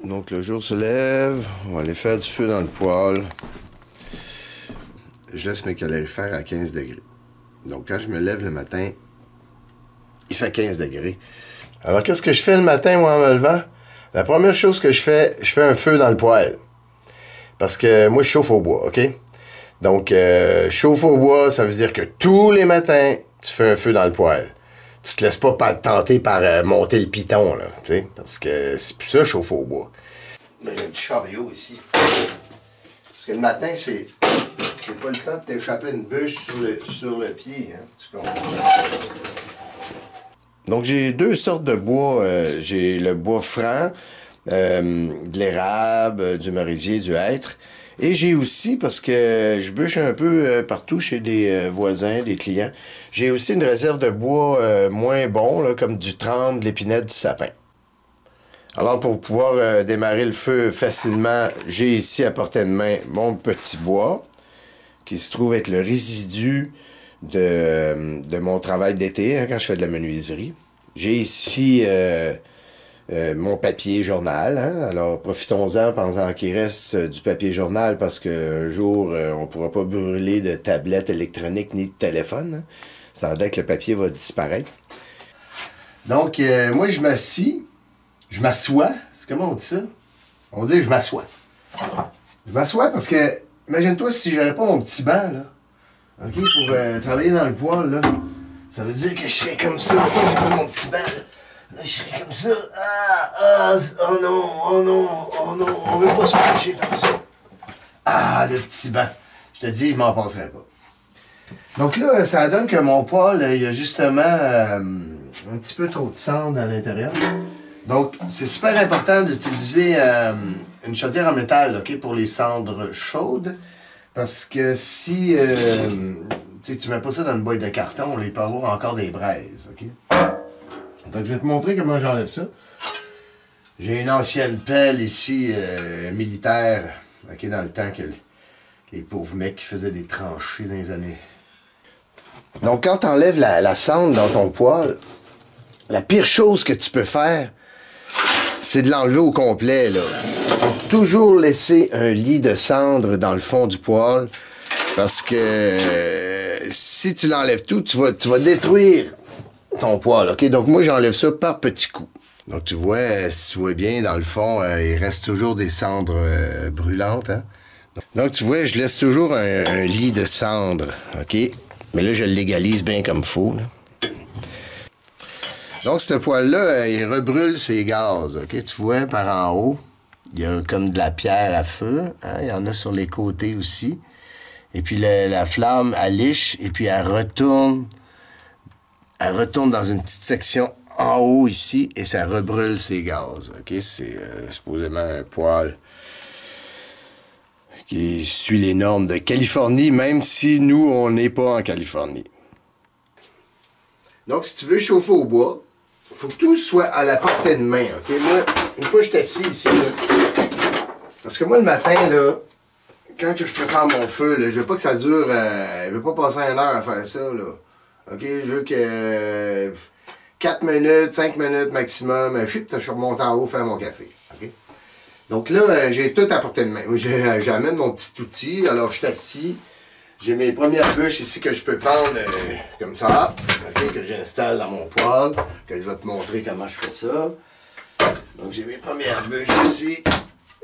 Donc le jour se lève, on va aller faire du feu dans le poêle. Je laisse mes calorifères à 15 degrés. Donc quand je me lève le matin, il fait 15 degrés. Alors qu'est-ce que je fais le matin, moi, en me levant? La première chose que je fais un feu dans le poêle. Parce que moi, je chauffe au bois, OK? Donc, chauffe au bois, ça veut dire que tous les matins, tu fais un feu dans le poêle. Tu te laisses pas tenter par monter le piton, là, tu sais? Parce que c'est plus ça, chauffe au bois. Mais j'ai un petit chariot ici. Parce que le matin, c'est pas le temps de t'échapper une bûche sur le pied, hein? Tu comprends? Donc, j'ai deux sortes de bois. J'ai le bois franc, de l'érable, du merisier, du hêtre. Et j'ai aussi, parce que je bûche un peu partout chez des voisins, des clients, j'ai aussi une réserve de bois moins bon, là, comme du tremble, de l'épinette, du sapin. Alors, pour pouvoir démarrer le feu facilement, j'ai ici à portée de main mon petit bois, qui se trouve être le résidu de mon travail d'été, hein, quand je fais de la menuiserie. J'ai ici mon papier journal, hein? Alors profitons-en pendant qu'il reste du papier journal parce qu'un jour, on ne pourra pas brûler de tablette électronique ni de téléphone. Hein? Ça veut dire que le papier va disparaître. Donc, moi, je m'assois, c'est comment on dit ça? On dit je m'assois. Je m'assois parce que, imagine-toi si j'avais pas mon petit banc, là, OK, pour travailler dans le poêle, là. Ça veut dire que je serais comme ça. J'ai pas mon petit banc, là. Là, je serais comme ça. Oh non, oh non, oh non. On veut pas se coucher comme ça. Ah, le petit banc. Je te dis, je m'en passerai pas. Donc là, ça donne que mon poêle, il y a justement un petit peu trop de cendre à l'intérieur. Donc, c'est super important d'utiliser une chaudière en métal, OK, pour les cendres chaudes. Parce que si tu mets pas ça dans une boîte de carton, là, il peut y avoir encore des braises, OK? Donc, je vais te montrer comment j'enlève ça. J'ai une ancienne pelle ici, militaire, OK, dans le temps que les pauvres mecs qui faisaient des tranchées dans les années. Donc, quand tu enlèves la cendre dans ton poêle, la pire chose que tu peux faire, c'est de l'enlever au complet, là. Faut toujours laisser un lit de cendre dans le fond du poêle, parce que si tu l'enlèves tout, tu vas détruire ton poêle, OK? Donc, moi, j'enlève ça par petits coups. Donc, tu vois, si tu vois bien, dans le fond, il reste toujours des cendres brûlantes, hein? Donc, tu vois, je laisse toujours un lit de cendre, OK? Mais là, je le légalise bien comme il faut, là. Donc, ce poêle-là, il rebrûle ses gaz, OK? Tu vois, par en haut, il y a comme de la pierre à feu, hein? Il y en a sur les côtés aussi. Et puis, la flamme, elle liche, et puis elle retourne dans une petite section en haut ici, et ça rebrûle ses gaz, OK? C'est supposément un poêle qui suit les normes de Californie, même si nous, on n'est pas en Californie. Donc, si tu veux chauffer au bois, il faut que tout soit à la portée de main, OK? Moi, une fois que je suis assis ici, là, parce que moi, le matin, là, quand je prépare mon feu, là, je veux pas que ça dure, je veux pas passer 1 heure à faire ça, là. OK? Je veux que 4 minutes, 5 minutes maximum, puis je remonte en haut faire mon café, OK? Donc là, j'ai tout à portée de main. Moi, j'amène mon petit outil, alors je suis assis. J'ai mes premières bûches ici que je peux prendre comme ça, okay, que j'installe dans mon poêle, que je vais te montrer comment je fais ça. Donc j'ai mes premières bûches ici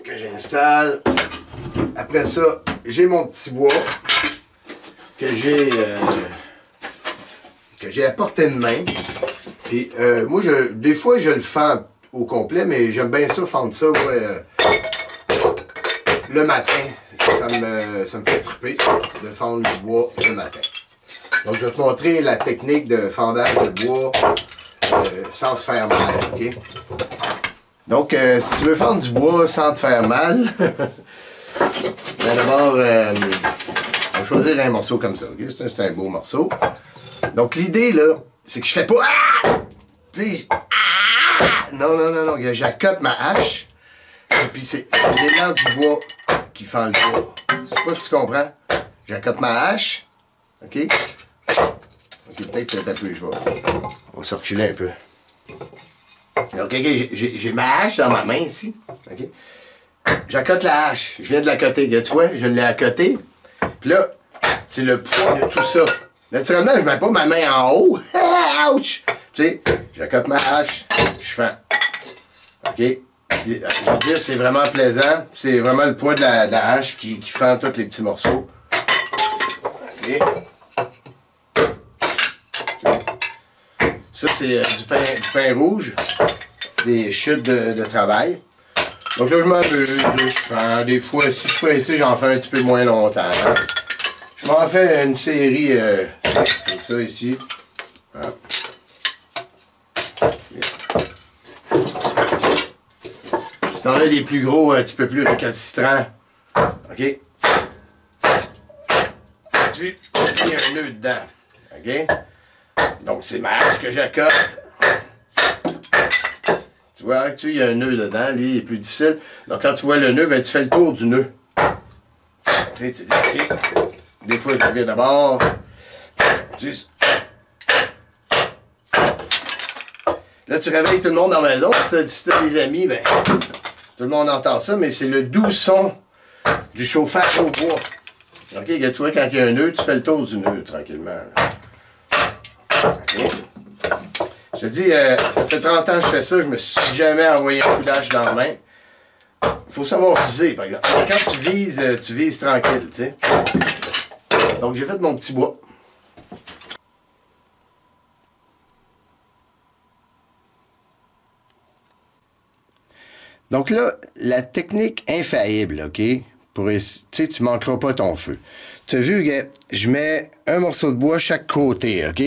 que j'installe. Après ça, j'ai mon petit bois que j'ai à portée de main. Puis moi, des fois, je le fends au complet, mais j'aime bien ça, fendre ça le matin. Ça me fait triper de fendre du bois le matin. Donc, je vais te montrer la technique de fendage de bois sans se faire mal, OK? Donc, si tu veux fendre du bois sans te faire mal, ben d'abord, on va choisir un morceau comme ça, OK? C'est un beau morceau. Donc, l'idée, là, c'est que je fais pas... Ah! Tu sais, ah! Non, j'accote ma hache, et puis c'est l'élan du bois qui fend le bois. Je sais pas si tu comprends. J'accote ma hache. OK? OK, peut-être que c'est un peu, on va se reculer un peu. Donc, OK, j'ai ma hache dans ma main ici. OK? J'accote la hache. Je viens de l'accoter. Tu vois, je l'ai accotée. Puis là, c'est le poids de tout ça. Naturellement, je ne mets pas ma main en haut. Ouch! Tu sais, j'accote ma hache. Je fais. OK? Je veux dire, c'est vraiment plaisant. C'est vraiment le poids de la hache qui fend tous les petits morceaux. OK? Ça, c'est du pain rouge. Des chutes de travail. Donc là, je m'amuse. Je fais des fois, si je suis pressé, j'en fais un petit peu moins longtemps. Hein? Je m'en fais une série. C'est ça ici. Voilà. Si t'en as des plus gros, un petit peu plus récalcitrants. OK? Tu il y a un nœud dedans. OK? Donc, c'est ma hache que j'accote. Tu vois, il y a un nœud dedans. Lui, il est plus difficile. Donc, quand tu vois le nœud, ben, tu fais le tour du nœud. Tu dis, OK. Des fois, je reviens d'abord. Là, tu réveilles tout le monde dans la maison. Si tu as des amis, ben, tout le monde entend ça, mais c'est le doux son du chauffage au bois. OK, tu vois, quand il y a un nœud, tu fais le tour du nœud, tranquillement. OK. Je te dis, ça fait 30 ans que je fais ça, je me suis jamais envoyé un coup d'hache dans la main. Il faut savoir viser, par exemple. Quand tu vises tranquille, tu sais. Donc, j'ai fait mon petit bois. Donc là, la technique infaillible, OK? Tu sais, tu manqueras pas ton feu. Tu as vu, que je mets un morceau de bois chaque côté, OK?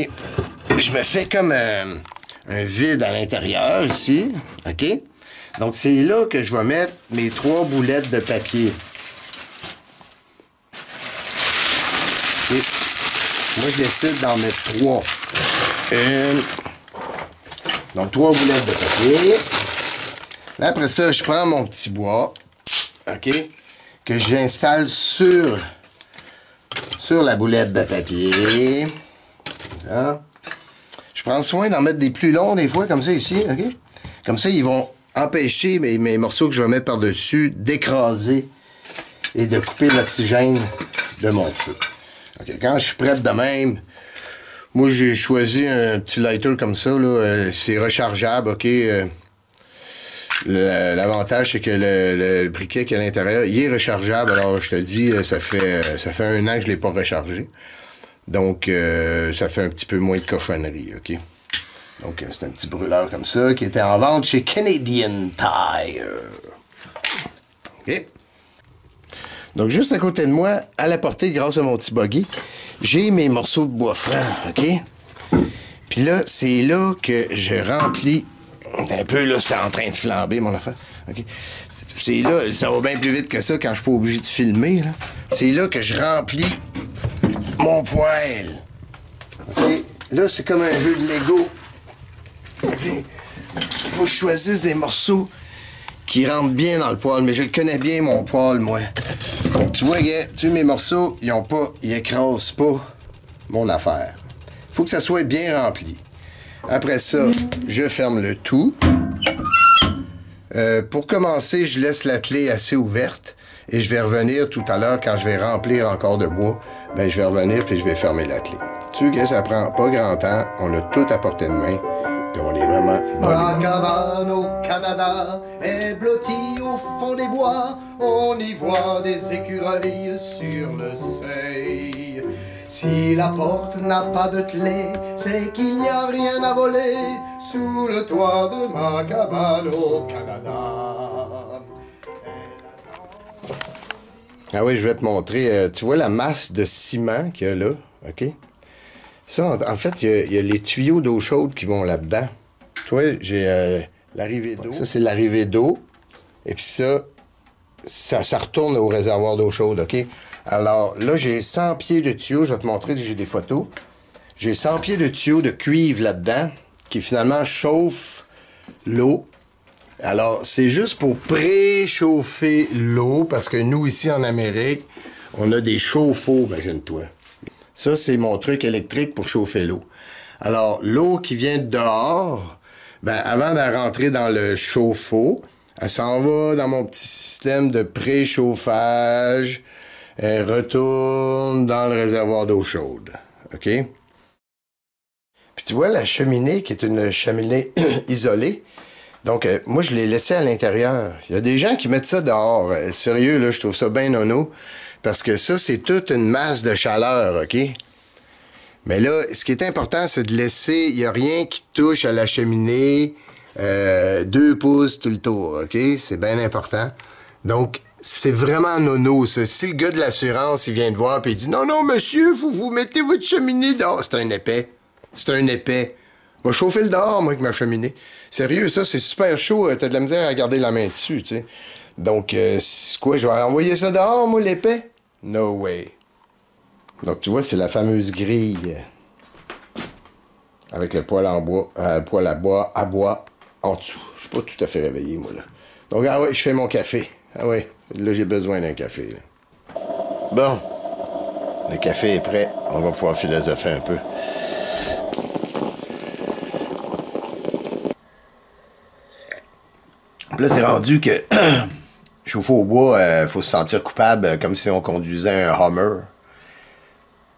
Je me fais comme un vide à l'intérieur, ici, OK? Donc, c'est là que je vais mettre mes 3 boulettes de papier. OK? Moi, je décide d'en mettre 3. Donc, 3 boulettes de papier. Là, après ça, je prends mon petit bois, OK? Que j'installe sur la boulette de papier. Comme ça. Je prends soin d'en mettre des plus longs, des fois, comme ça, ici, OK? Comme ça, ils vont empêcher mes morceaux que je vais mettre par-dessus d'écraser et de couper l'oxygène de mon feu. OK, quand je suis prête de même, moi, j'ai choisi un petit lighter comme ça, là. C'est rechargeable, OK? L'avantage, c'est que le briquet qui est à l'intérieur, il est rechargeable. Alors, je te dis, ça fait 1 an que je ne l'ai pas rechargé. Donc, ça fait un petit peu moins de cochonnerie, OK? Donc, c'est un petit brûleur comme ça qui était en vente chez Canadian Tire. OK? Donc, juste à côté de moi, à la portée, grâce à mon petit buggy, j'ai mes morceaux de bois franc, OK? Puis là, c'est là que je remplis... Un peu, là, c'est en train de flamber, mon affaire. OK? C'est là, ça va bien plus vite que ça quand je suis pas obligé de filmer, là. C'est là que je remplis mon poêle. OK? Là, c'est comme un jeu de Lego. OK? Il faut que je choisisse des morceaux qui rentrent bien dans le poêle, mais je le connais bien, mon poêle, moi. Donc, tu vois, gars, mes morceaux, ils écrasent pas mon affaire. Il faut que ça soit bien rempli. Après ça, je ferme le tout. Pour commencer, je laisse la clé assez ouverte et je vais revenir tout à l'heure quand je vais remplir encore de bois. Ben, je vais revenir puis je vais fermer la clé. Tu sais que ça prend pas grand temps. On a tout à portée de main. Puis on est vraiment... Ma cabane au Canada est blottie au fond des bois. On y voit des écureuils sur le seuil. Si la porte n'a pas de clé, c'est qu'il n'y a rien à voler sous le toit de ma cabane au Canada. Ah oui, je vais te montrer. Tu vois la masse de ciment qu'il y a là, OK? Ça, en fait, il y a les tuyaux d'eau chaude qui vont là-dedans. Tu vois, j'ai l'arrivée d'eau. Ça, c'est l'arrivée d'eau. Et puis ça retourne au réservoir d'eau chaude, OK? Alors, là, j'ai 100 pieds de tuyaux. Je vais te montrer, j'ai des photos. J'ai 100 pieds de tuyaux de cuivre là-dedans qui, finalement, chauffent l'eau. Alors, c'est juste pour préchauffer l'eau parce que nous, ici, en Amérique, on a des chauffe-eau, imagine-toi. Ça, c'est mon truc électrique pour chauffer l'eau. Alors, l'eau qui vient de dehors Ben, avant de rentrer dans le chauffe-eau, elle s'en va dans mon petit système de préchauffage. Elle retourne dans le réservoir d'eau chaude. OK? Puis tu vois, la cheminée, qui est une cheminée isolée, donc moi, je l'ai laissée à l'intérieur. Il y a des gens qui mettent ça dehors. Sérieux, là, je trouve ça bien nono. Parce que ça, c'est toute une masse de chaleur, OK? Mais là, ce qui est important, c'est de laisser... Il n'y a rien qui touche à la cheminée. 2 pouces tout le tour, OK? C'est bien important. Donc, c'est vraiment nono, ça. Si le gars de l'assurance, il vient te voir et il dit « Non, non, monsieur, vous mettez votre cheminée dehors. » C'est un épais. C'est un épais. Va chauffer le dehors, moi, avec ma cheminée. Sérieux, ça, c'est super chaud. T'as de la misère à garder la main dessus, tu sais. Donc, c'est quoi, je vais envoyer ça dehors, moi, l'épais? No way. Donc, tu vois, c'est la fameuse grille avec le poêle en bois, poêle à bois en dessous. Je suis pas tout à fait réveillé, moi, là. Donc, ah ouais, je fais mon café. Ah ouais, là, j'ai besoin d'un café, là. Bon, le café est prêt. On va pouvoir philosopher un peu. Là, c'est rendu que chauffer au bois, faut se sentir coupable comme si on conduisait un Hummer.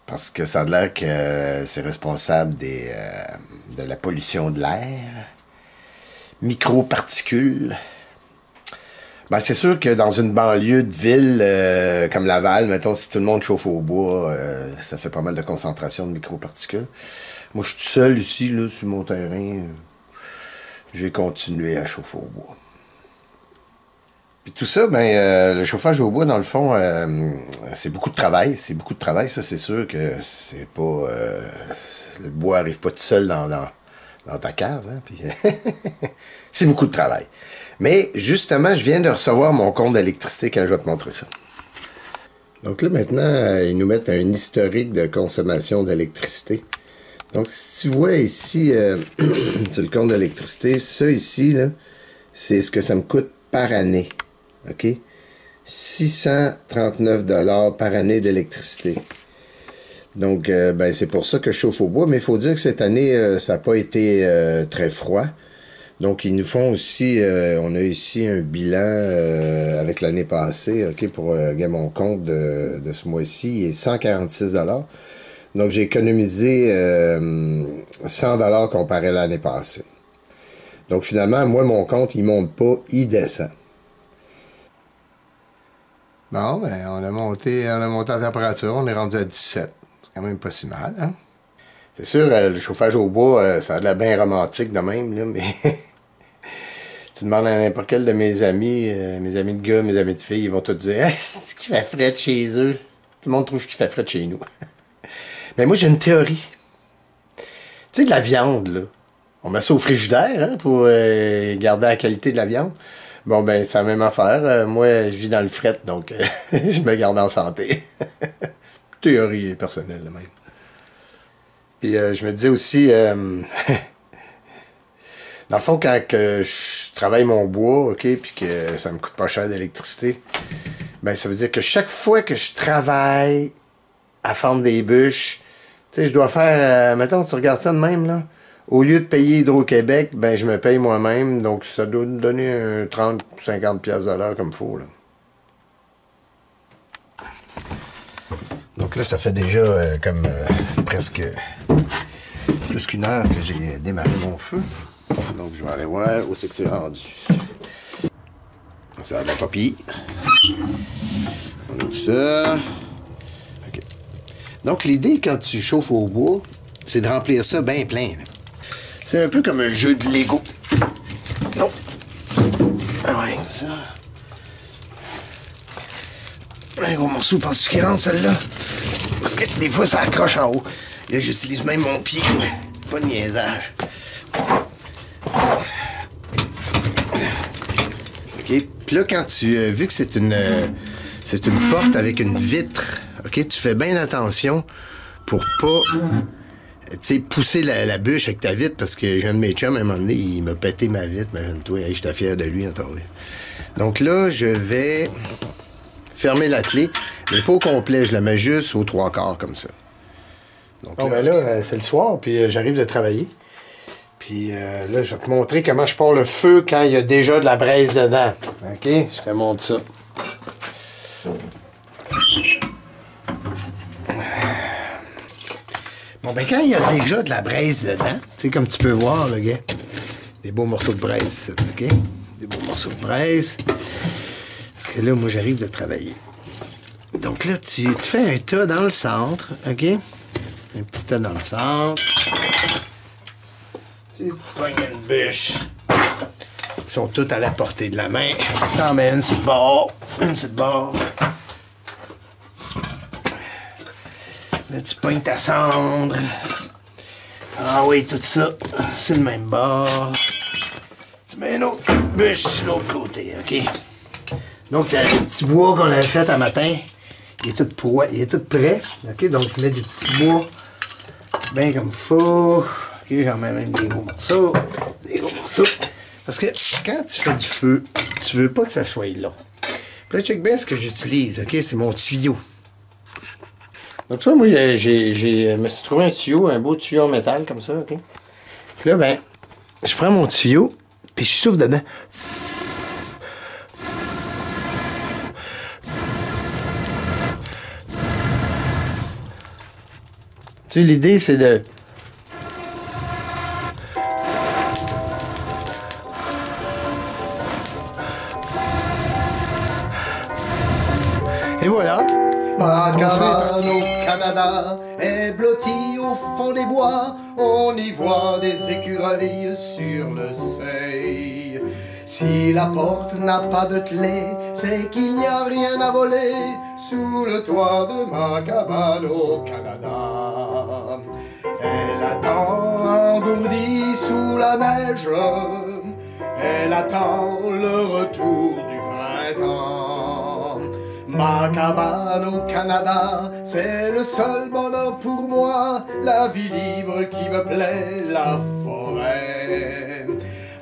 Parce que ça a l'air que c'est responsable de la pollution de l'air. Microparticules. Ben, c'est sûr que dans une banlieue de ville comme Laval, mettons, si tout le monde chauffe au bois, ça fait pas mal de concentration de microparticules. Moi, je suis tout seul ici, là, sur mon terrain. J'ai continué à chauffer au bois. Puis tout ça, ben, le chauffage au bois, dans le fond, c'est beaucoup de travail. C'est beaucoup de travail, ça, c'est sûr que c'est pas... le bois arrive pas tout seul dans ta cave, hein, puis c'est beaucoup de travail. Mais, justement, je viens de recevoir mon compte d'électricité quand je vais te montrer ça. Donc là, maintenant, ils nous mettent un historique de consommation d'électricité. Donc, si tu vois ici, sur le compte d'électricité, ça ici, là, c'est ce que ça me coûte par année. OK? 639 $ par année d'électricité. Donc, ben, c'est pour ça que je chauffe au bois. Mais il faut dire que cette année, ça n'a pas été très froid. Donc, ils nous font aussi... on a ici un bilan avec l'année passée. OK? Pour mon compte de ce mois-ci, il est 146 $. Donc, j'ai économisé 100 $ comparé à l'année passée. Donc, finalement, moi, mon compte, il monte pas, il descend. Bon, ben, on a monté la température, on est rendu à 17. C'est quand même pas si mal, hein? C'est sûr, le chauffage au bois, ça a l'air bien romantique de même, là, mais... tu demandes à n'importe quel de mes amis de gars, mes amis de filles, ils vont te dire « Hey, c'est qu'il fait frais de chez eux. » Tout le monde trouve qu'il fait frais de chez nous. Mais moi, j'ai une théorie. Tu sais, de la viande, là. On met ça au frigidaire, hein, pour garder la qualité de la viande. Bon, ben, c'est la même affaire. Moi, je vis dans le fret, donc je me garde en santé. Théorie personnelle, même. Puis, je me disais aussi... dans le fond, quand je travaille mon bois, OK, puis que ça me coûte pas cher d'électricité, ben, ça veut dire que chaque fois que je travaille à fendre des bûches, tu sais, je dois faire... mettons, tu regardes ça de même, là. Au lieu de payer Hydro-Québec, ben je me paye moi-même, donc ça doit me donner un 30-50$ de l'heure comme il faut, là. Donc là, ça fait déjà comme presque plus qu'une heure que j'ai démarré mon feu. Donc je vais aller voir où c'est que c'est rendu. Donc ça a de la papille. On ouvre ça. OK. Donc l'idée quand tu chauffes au bois, c'est de remplir ça bien plein, là. C'est un peu comme un jeu de Lego. Non. Ah ouais, comme ça. Un gros morceau, penses-tu qu'il rentre, celle-là? Parce que des fois, ça accroche en haut. Là, j'utilise même mon pied. Pas de niaisage. OK. Puis là, quand tu... vu que c'est une porte avec une vitre, OK, tu fais bien attention pour pas... tu sais, pousser la bûche avec ta vitre, parce que j'ai un de mes chums, à un moment donné, il m'a pété ma vitre, imagine-toi, hey, j'étais fier de lui, encore. Donc là, je vais fermer la clé, mais pas au complet, je la mets juste aux 3/4, comme ça. Donc bon, ben là, c'est le soir, puis j'arrive de travailler. Puis là, je vais te montrer comment je pars le feu quand il y a déjà de la braise dedans. OK? Je te montre ça. Bon, ben quand il y a déjà de la braise dedans, tu sais, comme tu peux voir, le gars, des beaux morceaux de braise, OK? Des beaux morceaux de braise. Parce que là, moi, j'arrive de travailler. Donc là, tu te fais un tas dans le centre, OK? Un petit tas dans le centre. Tu pognes une bûche. Ils sont toutes à la portée de la main. T'en mets une sur le bord, une sur le bord. Là, tu pognes ta cendre. Ah oui, tout ça, c'est le même bord. Tu mets une autre bûche sur l'autre côté, OK? Donc, le petit bois qu'on avait fait un matin, il est tout prêt, OK? Donc, je mets du petit bois bien comme faut. OK, j'en mets même des gros morceaux. Des gros morceaux. Parce que quand tu fais du feu, tu veux pas que ça soit long. Puis là, check bien ce que j'utilise, OK? C'est mon tuyau. Donc, tu vois, moi, je me suis trouvé un tuyau, un beau tuyau en métal, comme ça, OK? Puis là, ben, je prends mon tuyau, puis je souffle dedans. Tu sais, l'idée, c'est de... Et voilà. Ma cabane au Canada est blottie au fond des bois. On y voit des écureuils sur le seuil. Si la porte n'a pas de clé, c'est qu'il n'y a rien à voler sous le toit de ma cabane au Canada. Elle attend engourdie sous la neige. Elle attend le retour du printemps. Ma cabane au Canada, c'est le seul bonheur pour moi. La vie libre qui me plaît, la forêt.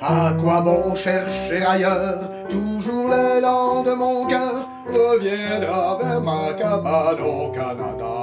À quoi bon chercher ailleurs? Toujours l'élan de mon cœur reviendra vers ma cabane au Canada.